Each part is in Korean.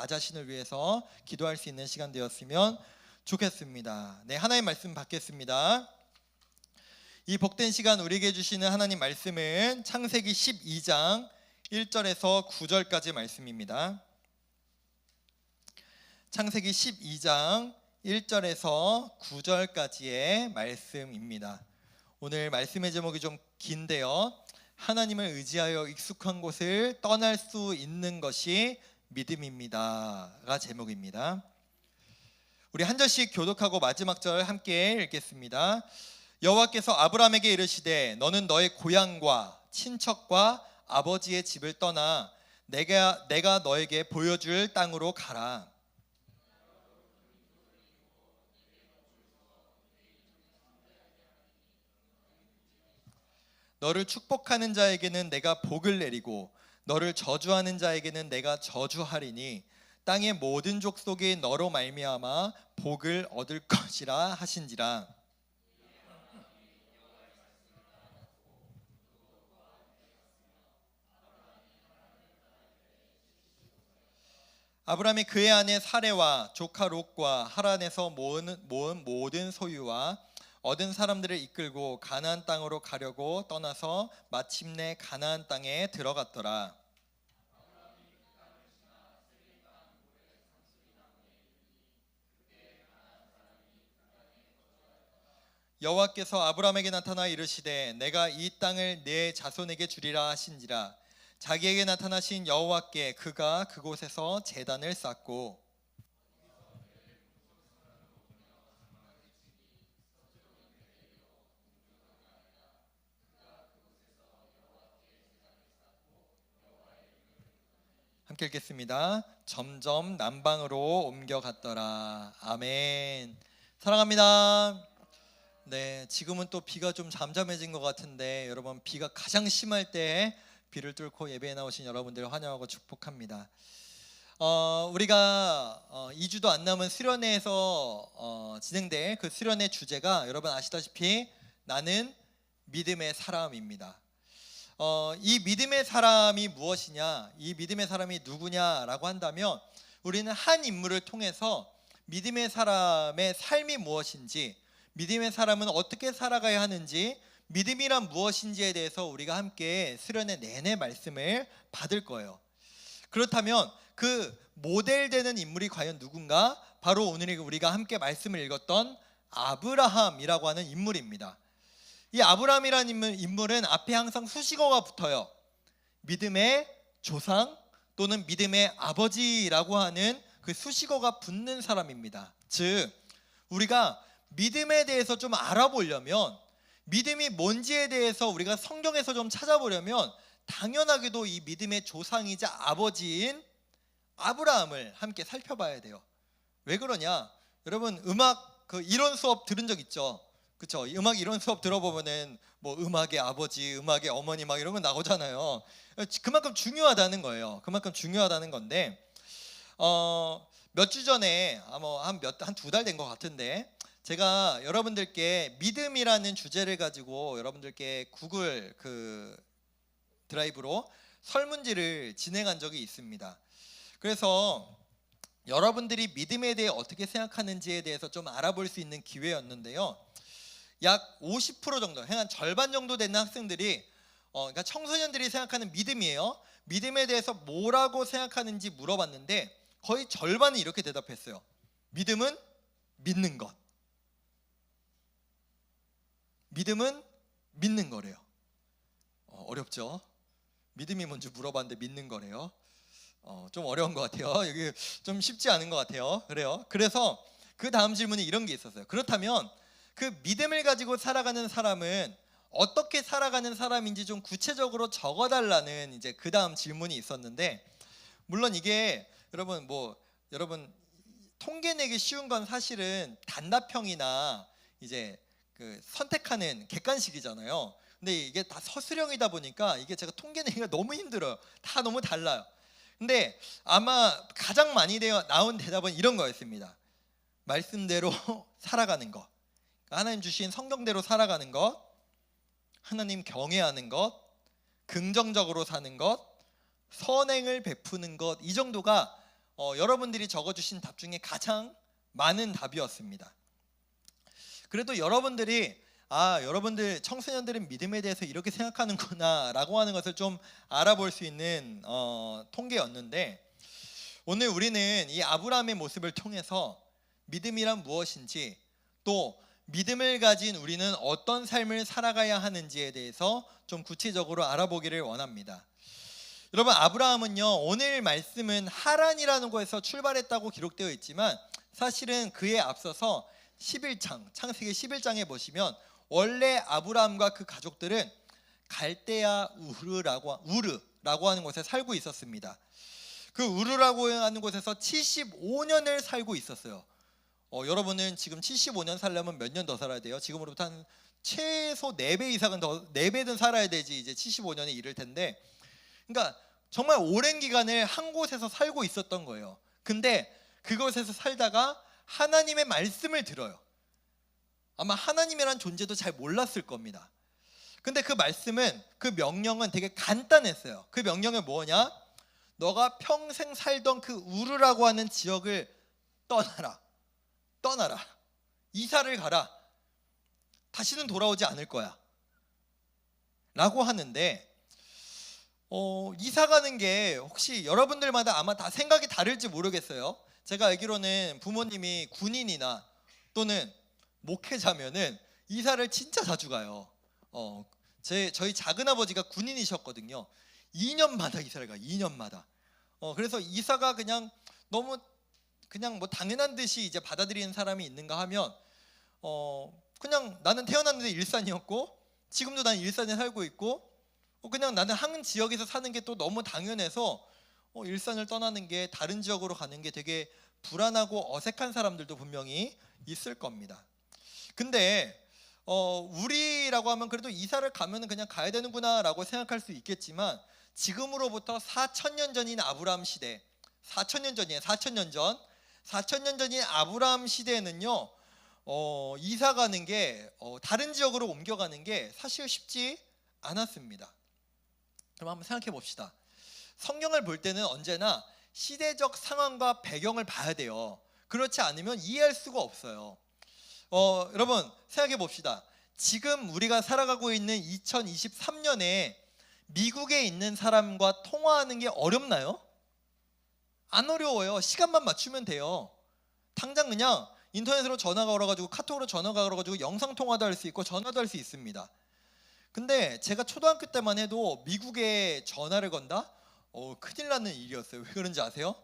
나 자신을 위해서 기도할 수 있는 시간 되었으면 좋겠습니다. 네, 하나님 말씀 받겠습니다. 이 복된 시간 우리에게 주시는 하나님 말씀은 창세기 12장 1절에서 9절까지 말씀입니다. 창세기 12장 1절에서 9절까지의 말씀입니다. 오늘 말씀의 제목이 좀 긴데요, 하나님을 의지하여 익숙한 곳을 떠날 수 있는 것이 믿음입니다가 제목입니다. 우리 한 절씩 교독하고 마지막 절 함께 읽겠습니다. 여호와께서 아브라함에게 이르시되 너는 너의 고향과 친척과 아버지의 집을 떠나 내가 너에게 보여줄 땅으로 가라. 너를 축복하는 자에게는 내가 복을 내리고 너를 저주하는 자에게는 내가 저주하리니 땅의 모든 족속이 너로 말미암아 복을 얻을 것이라 하신지라. 아브라함이 그의 아내 사레와 조카 롯과 하란에서 모은 모든 소유와 얻은 사람들을 이끌고 가나안 땅으로 가려고 떠나서 마침내 가나안 땅에 들어갔더라. 여호와께서 아브라함에게 나타나 이르시되 내가 이 땅을 내 자손에게 주리라 하신지라. 자기에게 나타나신 여호와께 그가 그곳에서 제단을 쌓고 함께 읽겠습니다. 점점 남방으로 옮겨갔더라. 아멘. 사랑합니다. 네, 지금은 또 비가 좀 잠잠해진 것 같은데 여러분, 비가 가장 심할 때 비를 뚫고 예배에 나오신 여러분들 환영하고 축복합니다. 우리가 2주도 안 남은 수련회에서 진행될 그 수련회 주제가 여러분 아시다시피 나는 믿음의 사람입니다. 이 믿음의 사람이 무엇이냐, 이 믿음의 사람이 누구냐라고 한다면 우리는 한 인물을 통해서 믿음의 사람의 삶이 무엇인지, 믿음의 사람은 어떻게 살아가야 하는지, 믿음이란 무엇인지에 대해서 우리가 함께 수련회 내내 말씀을 받을 거예요. 그렇다면 그 모델되는 인물이 과연 누군가? 바로 오늘 우리가 함께 말씀을 읽었던 아브라함이라고 하는 인물입니다. 이 아브라함이라는 인물은 앞에 항상 수식어가 붙어요. 믿음의 조상 또는 믿음의 아버지라고 하는 그 수식어가 붙는 사람입니다. 즉 우리가 믿음에 대해서 좀 알아보려면, 믿음이 뭔지에 대해서 우리가 성경에서 좀 찾아보려면 당연하게도 이 믿음의 조상이자 아버지인 아브라함을 함께 살펴봐야 돼요. 왜 그러냐? 여러분 음악 이론 수업 들은 적 있죠? 그렇죠? 음악 이론 수업 들어보면은 뭐 음악의 아버지, 음악의 어머니 막 이런 거 나오잖아요. 그만큼 중요하다는 거예요. 그만큼 중요하다는 건데 몇 주 전에 한 2달 된 것 같은데 제가 여러분들께 믿음이라는 주제를 가지고 여러분들께 구글 드라이브로 설문지를 진행한 적이 있습니다. 그래서 여러분들이 믿음에 대해 어떻게 생각하는지에 대해서 좀 알아볼 수 있는 기회였는데요. 약 50% 정도, 한 절반 정도 되는 학생들이 그러니까 청소년들이 생각하는 믿음이에요. 믿음에 대해서 뭐라고 생각하는지 물어봤는데 거의 절반이 이렇게 대답했어요. 믿음은 믿는 것. 믿음은 믿는 거래요. 어렵죠? 믿음이 뭔지 물어봤는데 믿는 거래요. 좀 어려운 것 같아요. 여기 좀 쉽지 않은 것 같아요. 그래요. 그래서 그 다음 질문이 이런 게 있었어요. 그렇다면 그 믿음을 가지고 살아가는 사람은 어떻게 살아가는 사람인지 좀 구체적으로 적어달라는 이제 그 다음 질문이 있었는데, 물론 이게 여러분 통계 내기 쉬운 건 사실은 단답형이나 이제 선택하는 객관식이잖아요. 근데 이게 다 서술형이다 보니까 이게 제가 통계 내기가 너무 힘들어요. 다 너무 달라요. 근데 아마 가장 많이 나온 대답은 이런 거였습니다. 말씀대로 살아가는 것, 하나님 주신 성경대로 살아가는 것, 하나님 경외하는 것, 긍정적으로 사는 것, 선행을 베푸는 것, 이 정도가 여러분들이 적어주신 답 중에 가장 많은 답이었습니다. 그래도 여러분들이 여러분들 청소년들은 믿음에 대해서 이렇게 생각하는구나 라고 하는 것을 좀 알아볼 수 있는 통계였는데, 오늘 우리는 이 아브라함의 모습을 통해서 믿음이란 무엇인지, 또 믿음을 가진 우리는 어떤 삶을 살아가야 하는지에 대해서 좀 구체적으로 알아보기를 원합니다. 여러분, 아브라함은요, 오늘 말씀은 하란이라는 곳에서 출발했다고 기록되어 있지만 사실은 그에 앞서서 11장, 창세기 11장에 보시면 원래 아브라함과 그 가족들은 갈대아 우르라고 하는 곳에 살고 있었습니다. 그 우르라고 하는 곳에서 75년을 살고 있었어요. 여러분은 지금 75년 살려면 몇 년 더 살아야 돼요? 지금으로부터 한 최소 4배 이상은 더, 4배는 살아야 되지 이제 75년에 이를 텐데, 그러니까 정말 오랜 기간을 한 곳에서 살고 있었던 거예요. 근데 그곳에서 살다가 하나님의 말씀을 들어요. 아마 하나님이란 존재도 잘 몰랐을 겁니다. 근데 그 말씀은, 그 명령은 되게 간단했어요. 그 명령은 뭐냐? 너가 평생 살던 그 우르라고 하는 지역을 떠나라, 이사를 가라, 다시는 돌아오지 않을 거야 라고 하는데, 이사 가는 게 혹시 여러분들마다 아마 다 생각이 다를지 모르겠어요. 제가 알기로는 부모님이 군인이나 또는 목회자면은 이사를 진짜 자주 가요. 저희 작은아버지가 군인이셨거든요. 2년마다 이사를 가요. 2년마다. 그래서 이사가 그냥 너무 그냥 뭐 당연한 듯이 이제 받아들이는 사람이 있는가 하면, 그냥 나는 태어났는데 일산이었고 지금도 난 일산에 살고 있고, 그냥 나는 한 지역에서 사는 게 또 너무 당연해서 일산을 떠나는 게, 다른 지역으로 가는 게 되게 불안하고 어색한 사람들도 분명히 있을 겁니다. 근데 우리라고 하면 그래도 이사를 가면 그냥 가야 되는구나 라고 생각할 수 있겠지만, 지금으로부터 4,000년 전인 아브라함 시대, 4,000년 전이에요. 4,000년 전인 아브라함 시대에는요, 이사 가는 게, 다른 지역으로 옮겨가는 게 사실 쉽지 않았습니다. 그럼 한번 생각해 봅시다. 성경을 볼 때는 언제나 시대적 상황과 배경을 봐야 돼요. 그렇지 않으면 이해할 수가 없어요. 여러분 생각해 봅시다. 지금 우리가 살아가고 있는 2023년에 미국에 있는 사람과 통화하는 게 어렵나요? 안 어려워요. 시간만 맞추면 돼요. 당장 그냥 인터넷으로 전화가 걸어가지고, 카톡으로 전화가 걸어가지고 영상 통화도 할 수 있고 전화도 할 수 있습니다. 근데 제가 초등학교 때만 해도 미국에 전화를 건다? 큰일 나는 일이었어요. 왜 그런지 아세요?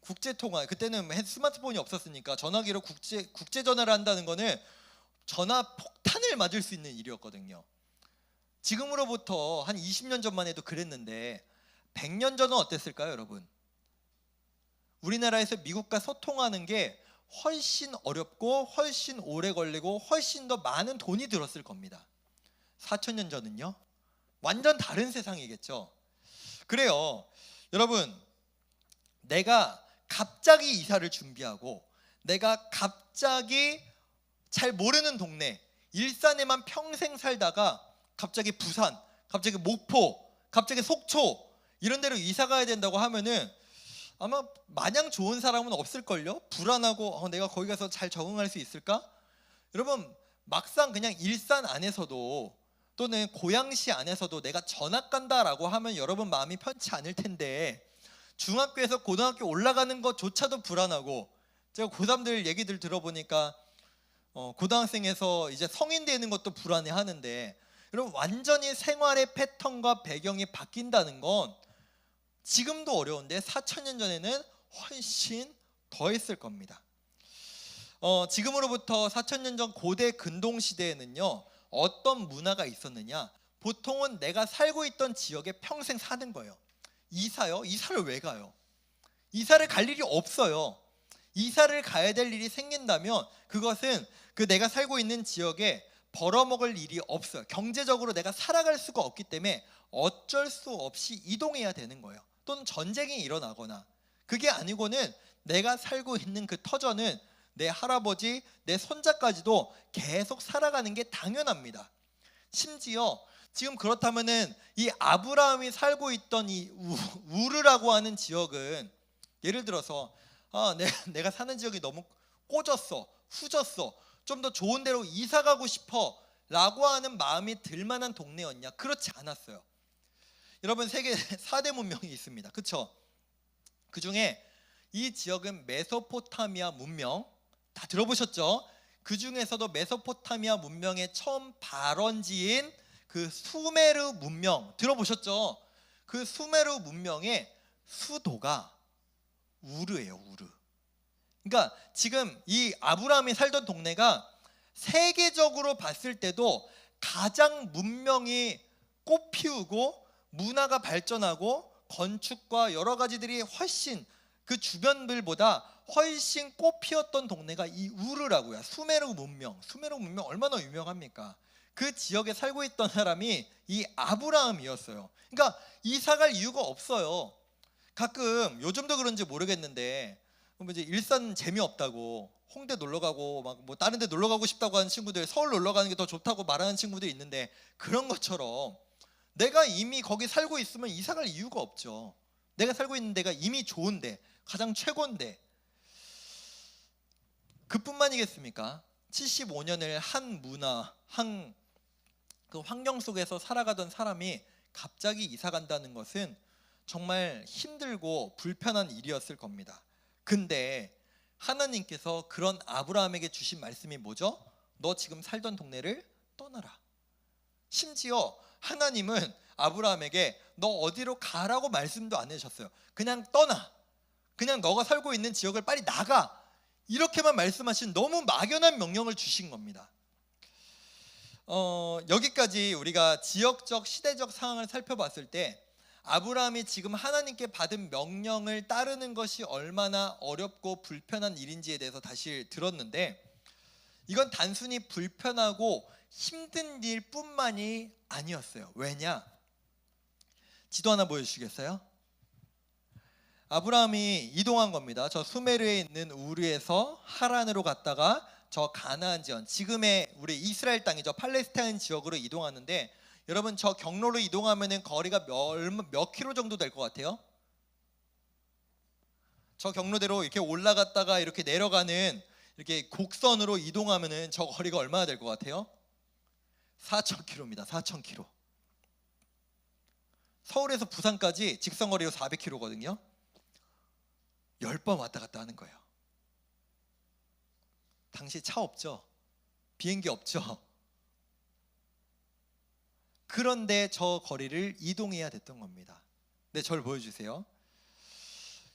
국제통화, 그때는 스마트폰이 없었으니까 전화기로 국제 전화를 한다는 거는 전화 폭탄을 맞을 수 있는 일이었거든요. 지금으로부터 한 20년 전만 해도 그랬는데 100년 전은 어땠을까요, 여러분? 우리나라에서 미국과 소통하는 게 훨씬 어렵고 훨씬 오래 걸리고 훨씬 더 많은 돈이 들었을 겁니다. 4,000년 전은요? 완전 다른 세상이겠죠. 그래요. 여러분, 내가 갑자기 이사를 준비하고, 내가 갑자기 잘 모르는 동네, 일산에만 평생 살다가 갑자기 부산, 갑자기 목포, 갑자기 속초 이런 데로 이사 가야 된다고 하면은 아마 마냥 좋은 사람은 없을걸요? 불안하고 내가 거기 가서 잘 적응할 수 있을까? 여러분, 막상 그냥 일산 안에서도 또는 고양시 안에서도 내가 전학 간다라고 하면 여러분 마음이 편치 않을 텐데, 중학교에서 고등학교 올라가는 것조차도 불안하고, 제가 고3들 얘기들 들어보니까 고등학생에서 이제 성인 되는 것도 불안해 하는데, 여러분 완전히 생활의 패턴과 배경이 바뀐다는 건 지금도 어려운데 4,000년 전에는 훨씬 더 했을 겁니다. 지금으로부터 4,000년 전 고대 근동 시대에는요, 어떤 문화가 있었느냐? 보통은 내가 살고 있던 지역에 평생 사는 거예요. 이사요? 이사를 왜 가요? 이사를 갈 일이 없어요. 이사를 가야 될 일이 생긴다면 그것은 그 내가 살고 있는 지역에 벌어먹을 일이 없어요. 경제적으로 내가 살아갈 수가 없기 때문에 어쩔 수 없이 이동해야 되는 거예요. 또는 전쟁이 일어나거나, 그게 아니고는 내가 살고 있는 그 터전은 내 할아버지, 내 손자까지도 계속 살아가는 게 당연합니다. 심지어 지금 그렇다면은 이 아브라함이 살고 있던 이 우르라고 하는 지역은 예를 들어서 내가 사는 지역이 너무 꼬졌어, 후졌어, 좀 더 좋은 데로 이사 가고 싶어 라고 하는 마음이 들 만한 동네였냐? 그렇지 않았어요. 여러분, 세계 4대 문명이 있습니다. 그렇죠? 그 중에 이 지역은 메소포타미아 문명, 다 들어보셨죠? 그 중에서도 메소포타미아 문명의 처음 발원지인 그 수메르 문명 들어보셨죠? 그 수메르 문명의 수도가 우르예요. 우르. 그러니까 지금 이 아브라함이 살던 동네가 세계적으로 봤을 때도 가장 문명이 꽃피우고 문화가 발전하고 건축과 여러 가지들이 훨씬 그 주변들보다 훨씬 꽃피었던 동네가 이 우르라고요. 수메르 문명. 수메르 문명 얼마나 유명합니까? 그 지역에 살고 있던 사람이 이 아브라함이었어요. 그러니까 이사 갈 이유가 없어요. 가끔 요즘도 그런지 모르겠는데 이제 일산 재미없다고 홍대 놀러 가고 막 뭐 다른 데 놀러 가고 싶다고 하는 친구들, 서울 놀러 가는 게 더 좋다고 말하는 친구들이 있는데, 그런 것처럼 내가 이미 거기 살고 있으면 이사 갈 이유가 없죠. 내가 살고 있는 데가 이미 좋은데, 가장 최고인데. 그뿐만이겠습니까? 75년을 한 문화, 한 그 환경 속에서 살아가던 사람이 갑자기 이사 간다는 것은 정말 힘들고 불편한 일이었을 겁니다. 근데 하나님께서 그런 아브라함에게 주신 말씀이 뭐죠? 너 지금 살던 동네를 떠나라. 심지어 하나님은 아브라함에게 너 어디로 가라고 말씀도 안 해주셨어요. 그냥 떠나. 그냥 너가 살고 있는 지역을 빨리 나가. 이렇게만 말씀하신 너무 막연한 명령을 주신 겁니다. 여기까지 우리가 지역적 시대적 상황을 살펴봤을 때 아브라함이 지금 하나님께 받은 명령을 따르는 것이 얼마나 어렵고 불편한 일인지에 대해서 다시 들었는데, 이건 단순히 불편하고 힘든 일뿐만이 아니었어요. 왜냐? 지도 하나 보여주시겠어요? 아브라함이 이동한 겁니다. 저 수메르에 있는 우르에서 하란으로 갔다가 저 가나안 지역, 지금의 우리 이스라엘 땅이죠, 팔레스타인 지역으로 이동하는데, 여러분 저 경로로 이동하면은 거리가 몇 킬로 정도 될 것 같아요? 저 경로대로 이렇게 올라갔다가 이렇게 내려가는 이렇게 곡선으로 이동하면은 저 거리가 얼마나 될 것 같아요? 4,000km입니다. 4,000km. 서울에서 부산까지 직선거리로 400km거든요. 10번 왔다 갔다 하는 거예요. 당시 차 없죠? 비행기 없죠? 그런데 저 거리를 이동해야 됐던 겁니다. 네, 저를 보여주세요.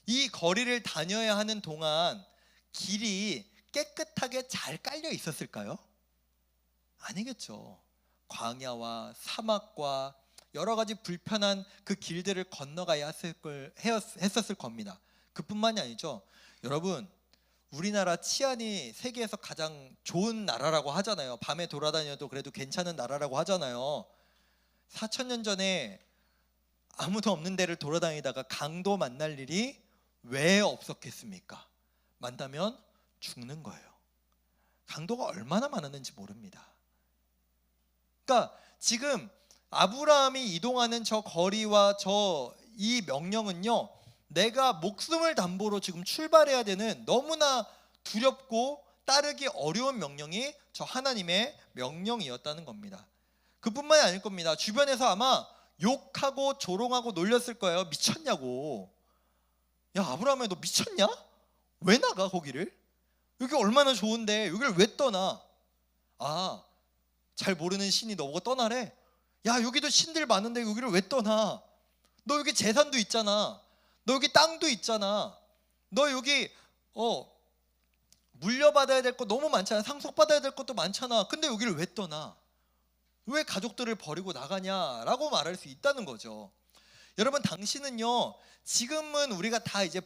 이 거리를 다녀야 하는 동안 길이 깨끗하게 잘 깔려 있었을까요? 아니겠죠. 광야와 사막과 여러 가지 불편한 그 길들을 건너가야 했었을 겁니다. 그뿐만이 아니죠. 여러분, 우리나라 치안이 세계에서 가장 좋은 나라라고 하잖아요. 밤에 돌아다녀도 그래도 괜찮은 나라라고 하잖아요. 4,000년 전에 아무도 없는 데를 돌아다니다가 강도 만날 일이 왜 없었겠습니까? 만나면 죽는 거예요. 강도가 얼마나 많았는지 모릅니다. 그러니까 지금 아브라함이 이동하는 저 거리와 저 이 명령은요, 내가 목숨을 담보로 지금 출발해야 되는 너무나 두렵고 따르기 어려운 명령이 저 하나님의 명령이었다는 겁니다. 그뿐만이 아닐 겁니다. 주변에서 아마 욕하고 조롱하고 놀렸을 거예요. 미쳤냐고. 야, 아브라함아, 너 미쳤냐? 왜 나가 거기를? 여기 얼마나 좋은데 여기를 왜 떠나? 아, 잘 모르는 신이 너보고 떠나래? 야, 여기도 신들 많은데 여기를 왜 떠나? 너 여기 재산도 있잖아. 너 여기 땅도 있잖아. 너 여기 물려받아야 될 거 너무 많잖아. 상속받아야 될 것도 많잖아. 근데 여기를 왜 떠나? 왜 가족들을 버리고 나가냐라고 말할 수 있다는 거죠. 여러분, 당신은요, 지금은 우리가 다 이제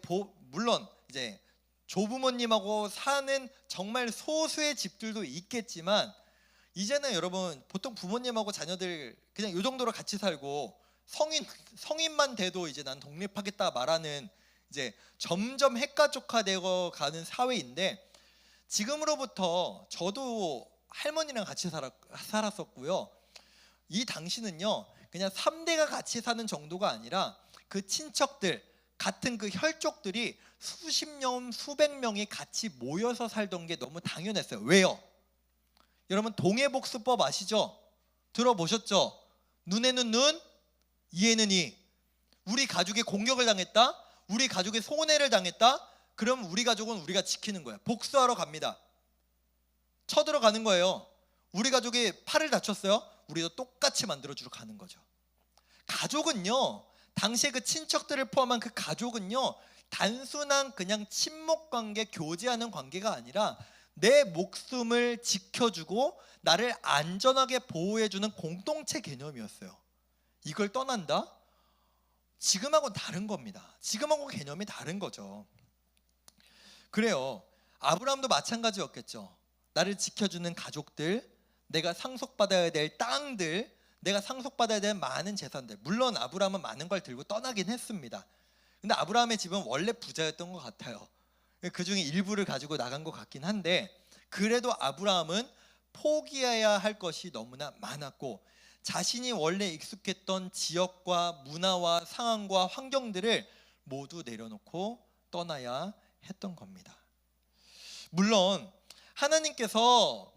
물론 이제 조부모님하고 사는 정말 소수의 집들도 있겠지만, 이제는 여러분 보통 부모님하고 자녀들 그냥 이 정도로 같이 살고 성인만 돼도 이제 난 독립하겠다 말하는, 이제 점점 핵가족화되어 가는 사회인데, 지금으로부터 저도 할머니랑 같이 살았었고요. 이 당시는요, 그냥 3대가 같이 사는 정도가 아니라 그 친척들, 같은 그 혈족들이 수십 명, 수백 명이 같이 모여서 살던 게 너무 당연했어요. 왜요? 여러분 동해복수법 아시죠? 들어보셨죠? 눈에는 눈, 이에는 이. 우리 가족이 공격을 당했다? 우리 가족이 손해를 당했다? 그럼 우리 가족은 우리가 지키는 거예요. 복수하러 갑니다. 쳐들어가는 거예요. 우리 가족이 팔을 다쳤어요? 우리도 똑같이 만들어주러 가는 거죠. 가족은요, 당시에 그 친척들을 포함한 그 가족은요, 단순한 그냥 친목 관계, 교제하는 관계가 아니라 내 목숨을 지켜주고 나를 안전하게 보호해주는 공동체 개념이었어요. 이걸 떠난다? 지금하고는 다른 겁니다. 지금하고 개념이 다른 거죠. 그래요. 아브라함도 마찬가지였겠죠. 나를 지켜주는 가족들, 내가 상속받아야 될 땅들, 내가 상속받아야 될 많은 재산들. 물론 아브라함은 많은 걸 들고 떠나긴 했습니다. 근데 아브라함의 집은 원래 부자였던 것 같아요. 그 중에 일부를 가지고 나간 것 같긴 한데, 그래도 아브라함은 포기해야 할 것이 너무나 많았고, 자신이 원래 익숙했던 지역과 문화와 상황과 환경들을 모두 내려놓고 떠나야 했던 겁니다. 물론 하나님께서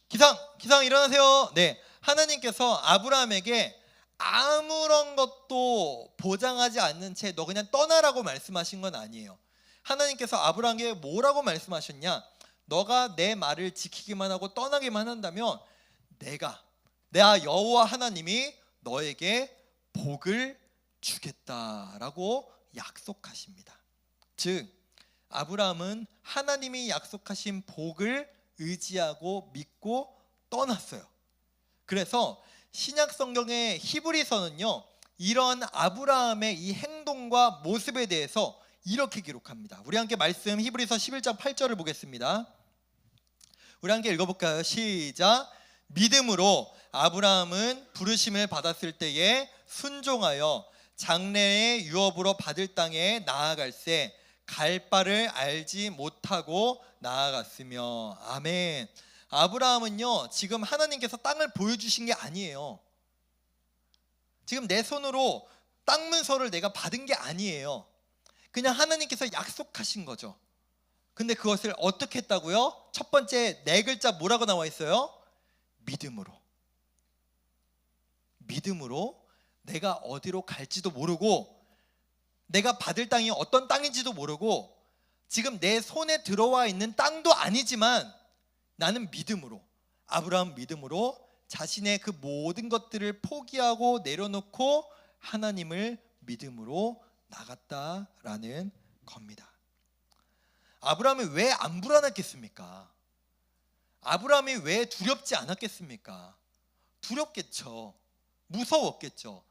기상 일어나세요. 네, 하나님께서 아브라함에게 아무런 것도 보장하지 않는 채 너 그냥 떠나라고 말씀하신 건 아니에요. 하나님께서 아브라함에게 뭐라고 말씀하셨냐? 너가 내 말을 지키기만 하고 떠나기만 한다면 내가 여호와 하나님이 너에게 복을 주겠다라고 약속하십니다. 즉 아브라함은 하나님이 약속하신 복을 의지하고 믿고 떠났어요. 그래서 신약 성경의 히브리서는요, 이런 아브라함의 이 행동과 모습에 대해서 이렇게 기록합니다. 우리 함께 말씀 히브리서 11장 8절을 보겠습니다. 우리 함께 읽어볼까요? 시작. 믿음으로 아브라함은 부르심을 받았을 때에 순종하여 장래의 유업으로 받을 땅에 나아갈새 갈 바를 알지 못하고 나아갔으며. 아멘. 아브라함은요, 지금 하나님께서 땅을 보여주신 게 아니에요. 지금 내 손으로 땅 문서를 내가 받은 게 아니에요. 그냥 하나님께서 약속하신 거죠. 근데 그것을 어떻게 했다고요? 첫 번째 네 글자 뭐라고 나와 있어요? 믿음으로 내가 어디로 갈지도 모르고 내가 받을 땅이 어떤 땅인지도 모르고 지금 내 손에 들어와 있는 땅도 아니지만 나는 아브라함 믿음으로 자신의 그 모든 것들을 포기하고 내려놓고 하나님을 믿음으로 나갔다라는 겁니다. 아브라함이 왜 안 불안했겠습니까? 아브라함이 왜 두렵지 않았겠습니까? 두렵겠죠. 무서웠겠죠.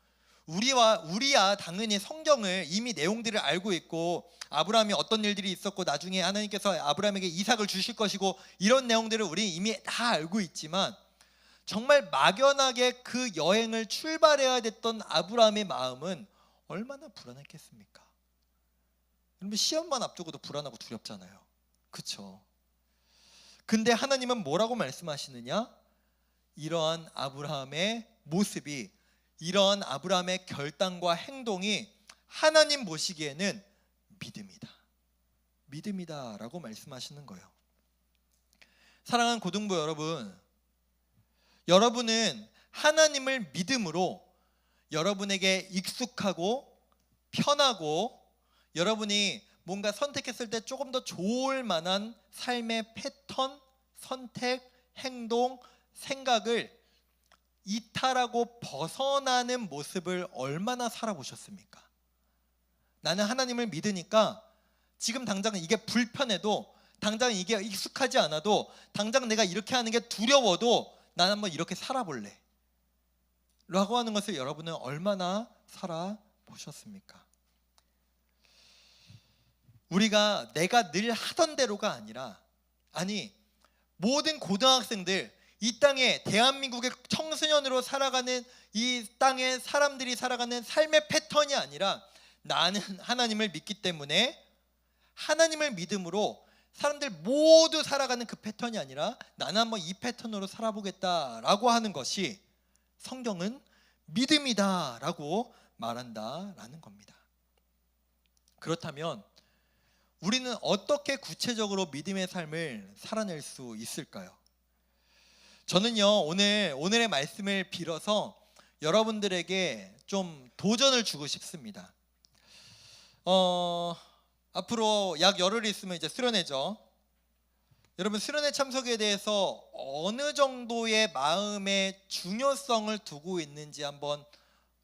우리야 당연히 성경을 이미 내용들을 알고 있고 아브라함이 어떤 일들이 있었고 나중에 하나님께서 아브라함에게 이삭을 주실 것이고 이런 내용들을 우리 이미 다 알고 있지만 정말 막연하게 그 여행을 출발해야 됐던 아브라함의 마음은 얼마나 불안했겠습니까? 여러분 시험만 앞두고도 불안하고 두렵잖아요. 그렇죠? 근데 하나님은 뭐라고 말씀하시느냐? 이러한 아브라함의 모습이, 이러한 아브라함의 결단과 행동이 하나님 보시기에는 믿음이다라고 말씀하시는 거예요. 사랑하는 고등부 여러분, 여러분은 하나님을 믿음으로 여러분에게 익숙하고 편하고 여러분이 뭔가 선택했을 때 조금 더 좋을 만한 삶의 패턴, 선택, 행동, 생각을 이탈하고 벗어나는 모습을 얼마나 살아보셨습니까? 나는 하나님을 믿으니까 지금 당장 이게 불편해도, 당장 이게 익숙하지 않아도, 당장 내가 이렇게 하는 게 두려워도 나는 한번 이렇게 살아볼래 라고 하는 것을 여러분은 얼마나 살아보셨습니까? 우리가 내가 늘 하던 대로가 아니라, 모든 고등학생들, 이 땅에 대한민국의 청소년으로 살아가는 이 땅의 사람들이 살아가는 삶의 패턴이 아니라 나는 하나님을 믿기 때문에 하나님을 믿음으로 사람들 모두 살아가는 그 패턴이 아니라 나는 한번 이 패턴으로 살아보겠다라고 하는 것이 성경은 믿음이다라고 말한다라는 겁니다. 그렇다면 우리는 어떻게 구체적으로 믿음의 삶을 살아낼 수 있을까요? 저는요, 오늘의 말씀을 빌어서 여러분들에게 좀 도전을 주고 싶습니다. 앞으로 약 열흘 있으면 이제 수련회죠. 여러분, 수련회 참석에 대해서 어느 정도의 마음의 중요성을 두고 있는지 한번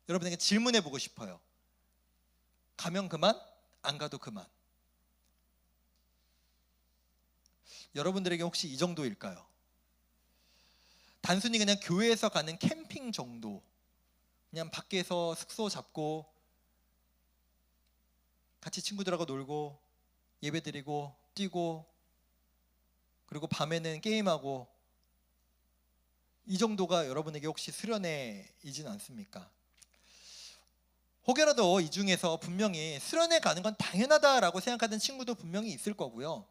여러분에게 질문해 보고 싶어요. 가면 그만, 안 가도 그만. 여러분들에게 혹시 이 정도일까요? 단순히 그냥 교회에서 가는 캠핑 정도, 그냥 밖에서 숙소 잡고 같이 친구들하고 놀고 예배드리고 뛰고 그리고 밤에는 게임하고, 이 정도가 여러분에게 혹시 수련회이진 않습니까? 혹여라도 이 중에서 분명히 수련회 가는 건 당연하다라고 생각하는 친구도 분명히 있을 거고요.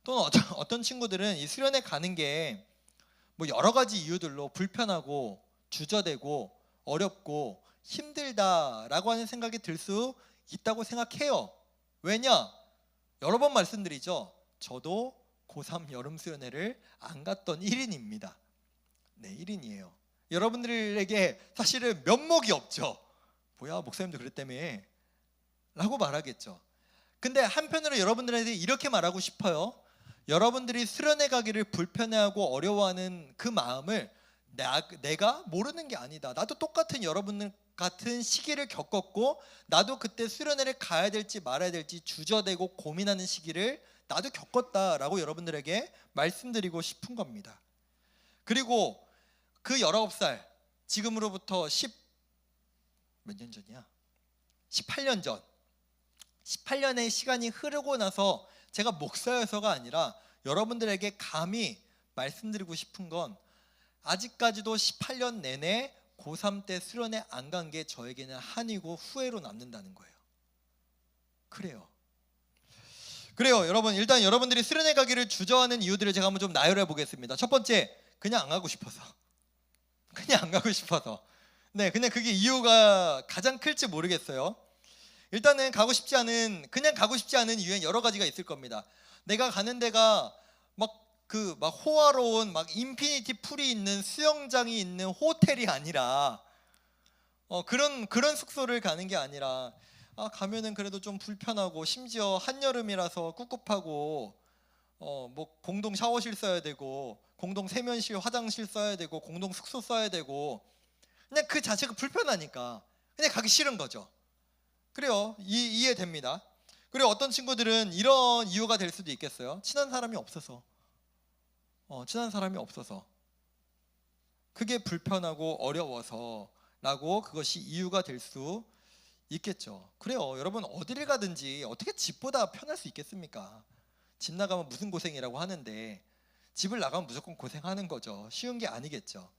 또는 어떤 친구들은 이 수련회 가는 게 뭐 여러 가지 이유들로 불편하고 주저되고 어렵고 힘들다라고 하는 생각이 들 수 있다고 생각해요. 왜냐? 여러 번 말씀드리죠. 저도 고3 여름 수련회를 안 갔던 1인입니다. 네, 1인이에요. 여러분들에게 사실은 면목이 없죠. 뭐야, 목사님도 그랬다며 라고 말하겠죠. 근데 한편으로 여러분들한테 이렇게 말하고 싶어요. 여러분들이 수련회 가기를 불편해하고 어려워하는 그 마음을 내가 모르는 게 아니다. 나도 똑같은 여러분들 같은 시기를 겪었고, 나도 그때 수련회를 가야 될지 말아야 될지 주저되고 고민하는 시기를 나도 겪었다라고 여러분들에게 말씀드리고 싶은 겁니다. 그리고 그 19살, 지금으로부터 몇 년 전이야? 18년 전, 18년의 시간이 흐르고 나서 제가 목사여서가 아니라 여러분들에게 감히 말씀드리고 싶은 건, 아직까지도 18년 내내 고3 때 수련회 안 간 게 저에게는 한이고 후회로 남는다는 거예요. 그래요 여러분, 일단 여러분들이 수련회 가기를 주저하는 이유들을 제가 한번 좀 나열해 보겠습니다. 첫 번째, 그냥 안 가고 싶어서. 네, 그냥 그게 이유가 가장 클지 모르겠어요. 일단은 그냥 가고 싶지 않은 이유는 여러 가지가 있을 겁니다. 내가 가는 데가 막 호화로운 인피니티 풀이 있는 수영장이 있는 호텔이 아니라, 그런 숙소를 가는 게 아니라, 가면은 그래도 좀 불편하고, 심지어 한여름이라서 꿉꿉하고, 뭐 공동 샤워실 써야 되고, 공동 세면실 화장실 써야 되고, 공동 숙소 써야 되고, 그냥 그 자체가 불편하니까 그냥 가기 싫은 거죠. 그래요, 이해됩니다. 그리고 어떤 친구들은 이런 이유가 될 수도 있겠어요. 친한 사람이 없어서. 그게 불편하고 어려워서라고, 그것이 이유가 될 수 있겠죠. 그래요 여러분, 어디를 가든지 어떻게 집보다 편할 수 있겠습니까? 집 나가면 무슨 고생이라고 하는데 집을 나가면 무조건 고생하는 거죠. 쉬운 게 아니겠죠.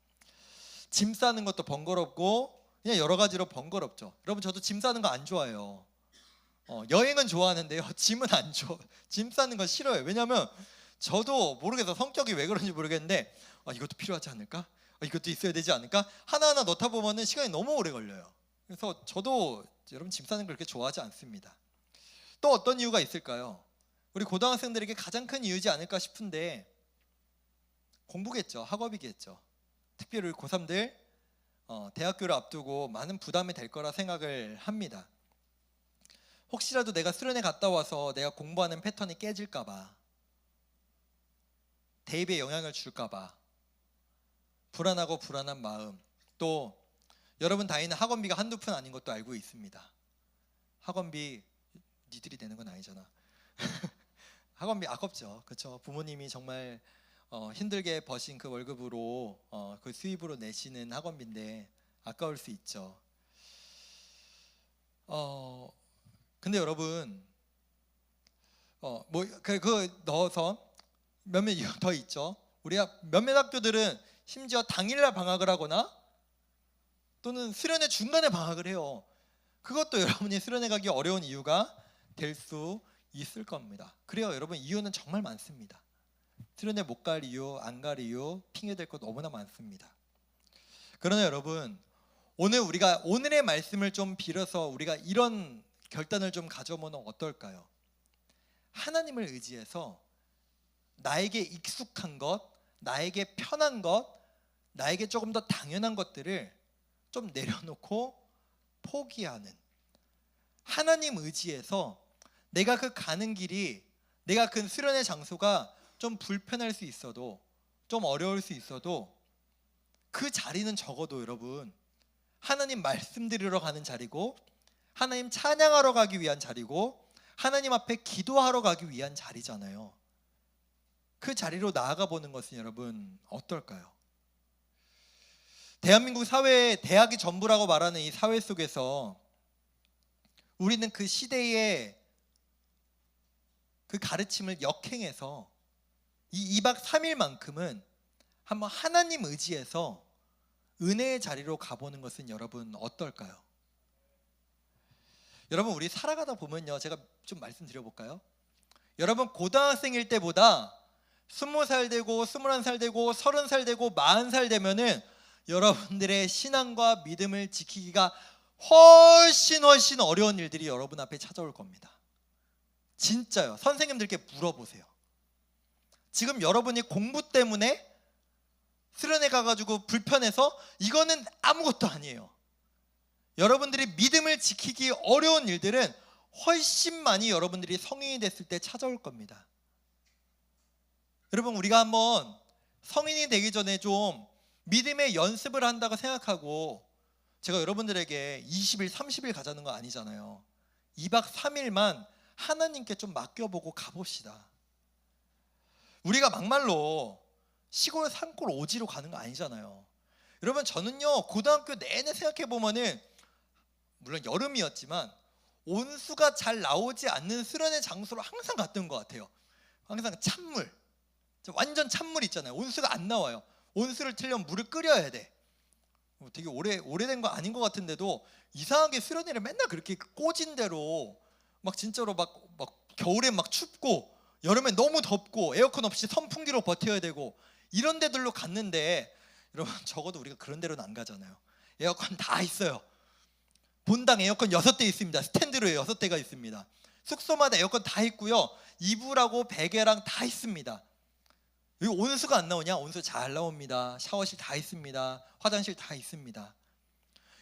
짐 싸는 것도 번거롭고 그냥 여러 가지로 번거롭죠. 여러분, 저도 짐 싸는 거 안 좋아해요. 여행은 좋아하는데요, 짐은 안 좋아. 짐 싸는 거 싫어요. 왜냐하면 저도 모르겠어, 성격이 왜 그런지 모르겠는데, 이것도 필요하지 않을까? 이것도 있어야 되지 않을까? 하나하나 넣다 보면은 시간이 너무 오래 걸려요. 그래서 저도 여러분 짐 싸는 걸 그렇게 좋아하지 않습니다. 또 어떤 이유가 있을까요? 우리 고등학생들에게 가장 큰 이유지 않을까 싶은데, 공부겠죠. 학업이겠죠. 특별히 우리 고3들 대학교를 앞두고 많은 부담이 될 거라 생각을 합니다. 혹시라도 내가 수련회 갔다 와서 내가 공부하는 패턴이 깨질까 봐, 대입에 영향을 줄까 봐 불안하고 불안한 마음, 또 여러분 다니는 학원비가 한두 푼 아닌 것도 알고 있습니다. 학원비 니들이 내는 건 아니잖아. 학원비 아깝죠. 그렇죠? 부모님이 정말 힘들게 버신 그 월급으로 그 수입으로 내시는 학원비인데 아까울 수 있죠. 근데 여러분, 그 넣어서 몇몇 이유 더 있죠. 우리 몇몇 학교들은 심지어 당일날 방학을 하거나 또는 수련회 중간에 방학을 해요. 그것도 여러분이 수련회 가기 어려운 이유가 될 수 있을 겁니다. 그래요 여러분, 이유는 정말 많습니다. 수련회 못 갈 이유, 안 갈 이유, 핑계댈 것 너무나 많습니다. 그러나 여러분, 오늘의 말씀을 좀 빌어서 우리가 이런 결단을 좀 가져보면 어떨까요? 하나님을 의지해서 나에게 익숙한 것, 나에게 편한 것, 나에게 조금 더 당연한 것들을 좀 내려놓고 포기하는, 하나님 의지해서 내가 그 가는 길이, 내가 그 수련의 장소가 좀 불편할 수 있어도, 좀 어려울 수 있어도 그 자리는 적어도 여러분 하나님 말씀 드리러 가는 자리고, 하나님 찬양하러 가기 위한 자리고, 하나님 앞에 기도하러 가기 위한 자리잖아요. 그 자리로 나아가 보는 것은 여러분 어떨까요? 대한민국 사회에 대학이 전부라고 말하는 이 사회 속에서 우리는 그 시대의 그 가르침을 역행해서 이 2박 3일만큼은 한번 하나님 의지해서 은혜의 자리로 가보는 것은 여러분 어떨까요? 여러분 우리 살아가다 보면요, 제가 좀 말씀드려볼까요? 여러분 고등학생일 때보다 20살 되고 21살 되고 30살 되고 40살 되면은 여러분들의 신앙과 믿음을 지키기가 훨씬 어려운 일들이 여러분 앞에 찾아올 겁니다. 진짜요. 선생님들께 물어보세요. 지금 여러분이 공부 때문에 수련회 가가지고 불편해서 이거는 아무것도 아니에요. 여러분들이 믿음을 지키기 어려운 일들은 훨씬 많이 여러분들이 성인이 됐을 때 찾아올 겁니다. 여러분 우리가 한번 성인이 되기 전에 좀 믿음의 연습을 한다고 생각하고, 제가 여러분들에게 20일 30일 가자는 거 아니잖아요. 2박 3일만 하나님께 좀 맡겨보고 가봅시다. 우리가 막말로 시골 산골 오지로 가는 거 아니잖아요. 여러분 저는요 고등학교 내내 생각해보면은, 물론 여름이었지만 온수가 잘 나오지 않는 수련의 장소로 항상 갔던 것 같아요. 항상 찬물, 완전 찬물 있잖아요. 온수가 안 나와요. 온수를 틀려면 물을 끓여야 돼. 되게 오래된 거 아닌 것 같은데도 이상하게 수련회를 맨날 그렇게 꽂은 대로 막 진짜로 막 겨울에 막 춥고 여름에 너무 덥고 에어컨 없이 선풍기로 버텨야 되고 이런 데들로 갔는데, 여러분 적어도 우리가 그런 데로는 안 가잖아요. 에어컨 다 있어요. 본당 에어컨 6대 있습니다. 스탠드로 6대가 있습니다. 숙소마다 에어컨 다 있고요. 이불하고 베개랑 다 있습니다. 여기 온수가 안 나오냐? 온수 잘 나옵니다. 샤워실 다 있습니다. 화장실 다 있습니다.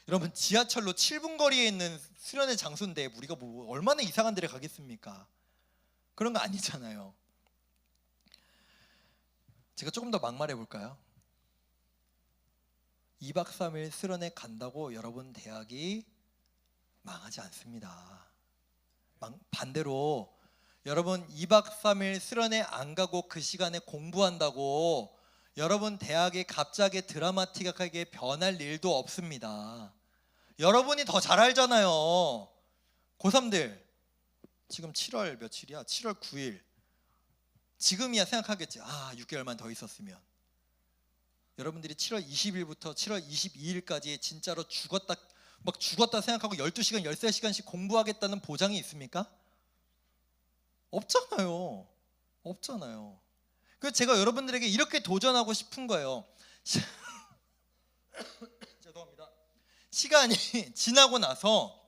여러분 지하철로 7분 거리에 있는 수련의 장소인데 우리가 뭐 얼마나 이상한 데를 가겠습니까? 그런 거 아니잖아요. 제가 조금 더 막말해 볼까요? 2박 3일 수련회 간다고 여러분 대학이 망하지 않습니다. 반대로 여러분 2박 3일 수련회 안 가고 그 시간에 공부한다고 여러분 대학이 갑자기 드라마틱하게 변할 일도 없습니다. 여러분이 더 잘 알잖아요. 고3들 지금 7월 며칠이야? 7월 9일. 지금이야 생각하겠지. 6개월만 더 있었으면. 여러분들이 7월 20일부터 7월 22일까지 진짜로 죽었다 생각하고 12시간, 13시간씩 공부하겠다는 보장이 있습니까? 없잖아요. 그래서 제가 여러분들에게 이렇게 도전하고 싶은 거예요. 죄송합니다. 시간이 지나고 나서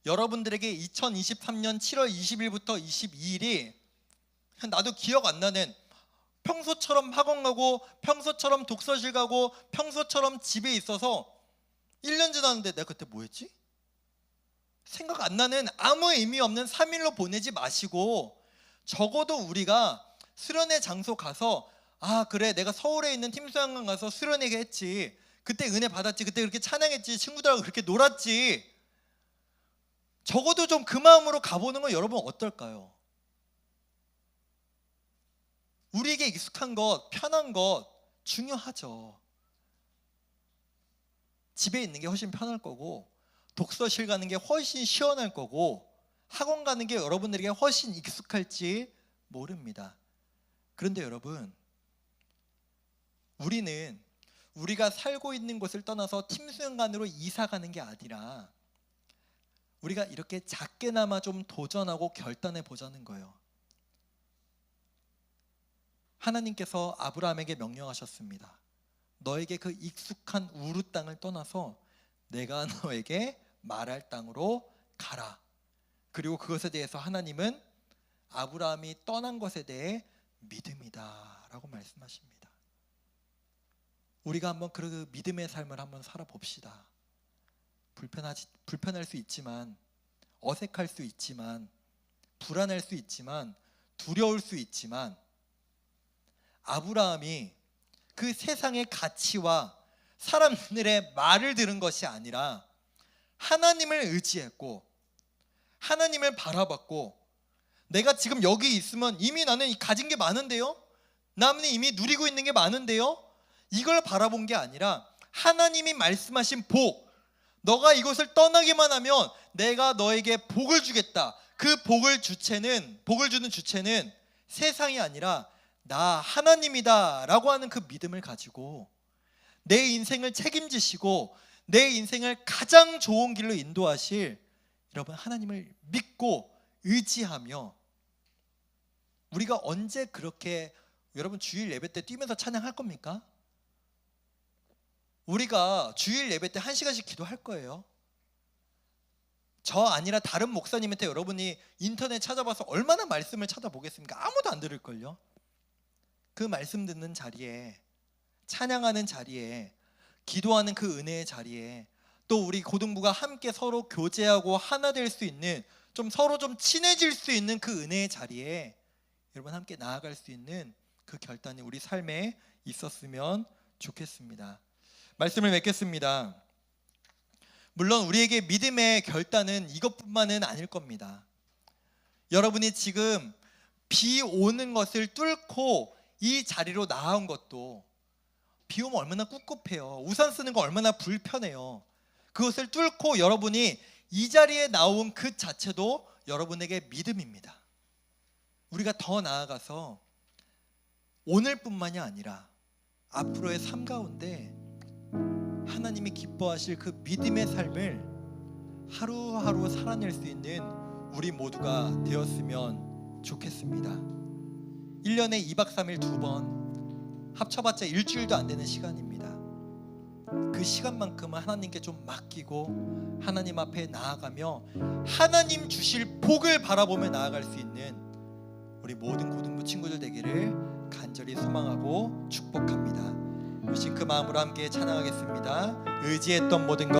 여러분들에게 2023년 7월 20일부터 22일이 나도 기억 안 나는, 평소처럼 학원 가고 평소처럼 독서실 가고 평소처럼 집에 있어서 1년 지났는데 내가 그때 뭐 했지? 생각 안 나는 아무 의미 없는 3일로 보내지 마시고, 적어도 우리가 수련회 장소 가서 그래 내가 서울에 있는 팀수양관 가서 수련회 했지, 그때 은혜 받았지, 그때 그렇게 찬양했지, 친구들하고 그렇게 놀았지, 적어도 좀 그 마음으로 가보는 건 여러분 어떨까요? 우리에게 익숙한 것, 편한 것 중요하죠. 집에 있는 게 훨씬 편할 거고, 독서실 가는 게 훨씬 시원할 거고, 학원 가는 게 여러분들에게 훨씬 익숙할지 모릅니다. 그런데 여러분, 우리는 우리가 살고 있는 곳을 떠나서 팀수양관으로 이사 가는 게 아니라 우리가 이렇게 작게나마 좀 도전하고 결단해 보자는 거예요. 하나님께서 아브라함에게 명령하셨습니다. 너에게 그 익숙한 우르 땅을 떠나서 내가 너에게 말할 땅으로 가라. 그리고 그것에 대해서 하나님은 아브라함이 떠난 것에 대해 믿음이다 라고 말씀하십니다. 우리가 한번 그 믿음의 삶을 한번 살아봅시다. 불편할 수 있지만, 어색할 수 있지만, 불안할 수 있지만, 두려울 수 있지만, 아브라함이 그 세상의 가치와 사람들의 말을 들은 것이 아니라 하나님을 의지했고 하나님을 바라봤고, 내가 지금 여기 있으면 이미 나는 가진 게 많은데요, 나는 이미 누리고 있는 게 많은데요, 이걸 바라본 게 아니라 하나님이 말씀하신 복, 너가 이곳을 떠나기만 하면 내가 너에게 복을 주겠다. 그 복을 주는 주체는 세상이 아니라 나 하나님이다 라고 하는 그 믿음을 가지고 내 인생을 책임지시고 내 인생을 가장 좋은 길로 인도하실 여러분 하나님을 믿고 의지하며, 우리가 언제 그렇게 여러분 주일 예배 때 뛰면서 찬양할 겁니까? 우리가 주일 예배 때 1시간씩 기도할 거예요. 저 아니라 다른 목사님한테 여러분이 인터넷 찾아봐서 얼마나 말씀을 찾아보겠습니까? 아무도 안 들을걸요. 그 말씀 듣는 자리에, 찬양하는 자리에, 기도하는 그 은혜의 자리에, 또 우리 고등부가 함께 서로 교제하고 하나 될 수 있는, 서로 좀 친해질 수 있는 그 은혜의 자리에 여러분 함께 나아갈 수 있는 그 결단이 우리 삶에 있었으면 좋겠습니다. 말씀을 맺겠습니다. 물론 우리에게 믿음의 결단은 이것뿐만은 아닐 겁니다. 여러분이 지금 비 오는 것을 뚫고 이 자리로 나온 것도, 비 오면 얼마나 꿉꿉해요. 우산 쓰는 거 얼마나 불편해요. 그것을 뚫고 여러분이 이 자리에 나온 그 자체도 여러분에게 믿음입니다. 우리가 더 나아가서 오늘뿐만이 아니라 앞으로의 삶 가운데 하나님이 기뻐하실 그 믿음의 삶을 하루하루 살아낼 수 있는 우리 모두가 되었으면 좋겠습니다. 1년에 2박 3일 2번, 합쳐봤자 일주일도 안 되는 시간입니다. 그 시간만큼은 하나님께 좀 맡기고 하나님 앞에 나아가며 하나님 주실 복을 바라보며 나아갈 수 있는 우리 모든 고등부 친구들 되기를 간절히 소망하고 축복합니다. 그 마음으로 함께 찬양하겠습니다. 의지했던 모든 것